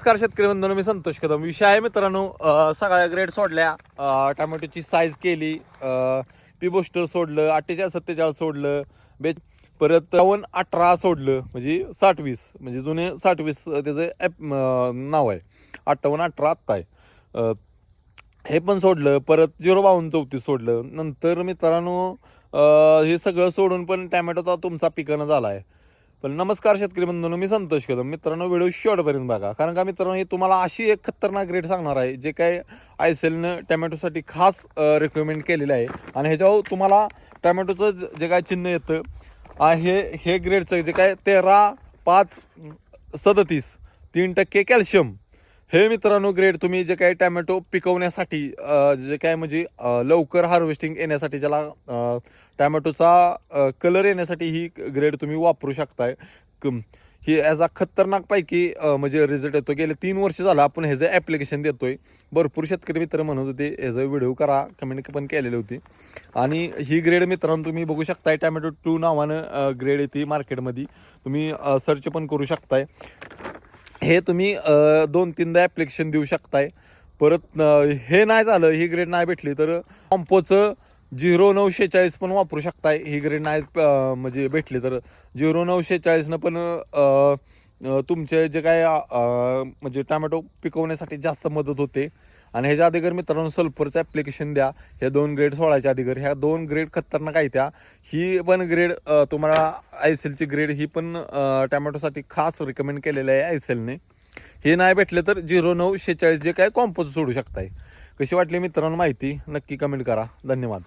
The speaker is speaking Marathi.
नमस्कार शेतकरी बंधूंनो, मी संतोष कदम. विषय आहे मित्रांनो, सगळ्या ग्रेड सोडल्या, टोमॅटोची साईज केली, पी बूस्टर सोडलं, 48-47 सोडलं, परत 52-18 सोडलं, म्हणजे 60-20, म्हणजे जुने 60-20 त्याचं नाव आहे. 58-18 आत्ता आहे. हे पण सोडलं, परत 0-52-34 सोडलं. नंतर मित्रांनो हे सगळं सोडून पण टोमॅटोचा तुमचा पिकानं झाला आहे. पण नमस्कार शेतकरी बंधूंनो, मी संतोष कदम. मित्रांनो, व्हिडिओ शॉर्टपर्यंत बघा, कारण का मित्रांनो हे तुम्हाला अशी एक खतरनाक रेट सांगणार आहे जे काय ISLनं टोमॅटोसाठी खास रिकमेंड केलेलं आहे. आणि ह्याच्यावर तुम्हाला टोमॅटोचं जे काय चिन्ह येतं हे ग्रेडचं जे काय 13-5-37 3% कॅल्शियम, हे मित्रांनो ग्रेड तुम्ही जे काही टोमॅटो पिकवण्यासाठी जे काय म्हणजे लवकर हार्वेस्टिंग येण्यासाठी, ज्याला टोमॅटोचा कलर येण्यासाठी ही ग्रेड तुम्ही वापरू शकताय. ही ॲज अ खतरनाक पैकी म्हणजे रिझल्ट येतो. गेले 3 वर्ष झालं आपण ह्याचं ॲप्लिकेशन देतोय. भरपूर शेतकरी मित्र म्हणत होते ह्याचा व्हिडिओ करा, कमेंट पण केलेली होती. आणि ही ग्रेड मित्रांनो तुम्ही बघू शकताय, टोमॅटो 2 नावानं ग्रेड येते मार्केटमध्ये. तुम्ही सर्च पण करू शकताय. हे तुम्ही 2-3दा ॲप्लिकेशन देऊ शकताय. परत हे नाही झालं, ही ग्रेड नाही भेटली तर कॉम्पोचं 0946 पण वापरू शकताय. ही ग्रेड नाही म्हणजे भेटली तर 0946 पण तुमचे जे काय म्हणजे टोमॅटो पिकवण्यासाठी जास्त मदत होते. आणि ह्याच्या अगोदर मित्रांनो सल्फरचं ॲप्लिकेशन द्या. ह्या 2 ग्रेड सोडायच्या अगोदर ह्या 2 ग्रेड खतरनाक आहे. त्या ही पण ग्रेड तुम्हाला ISLची ग्रेड ही पण टोमॅटोसाठी खास रिकमेंड केलेलं आहे ISLने. हे नाही भेटले तर 0946 जे काय कॉम्पोज सोडू शकताय. कशी वाटली मित्रांनो माहिती, नक्की कमेंट करा. धन्यवाद.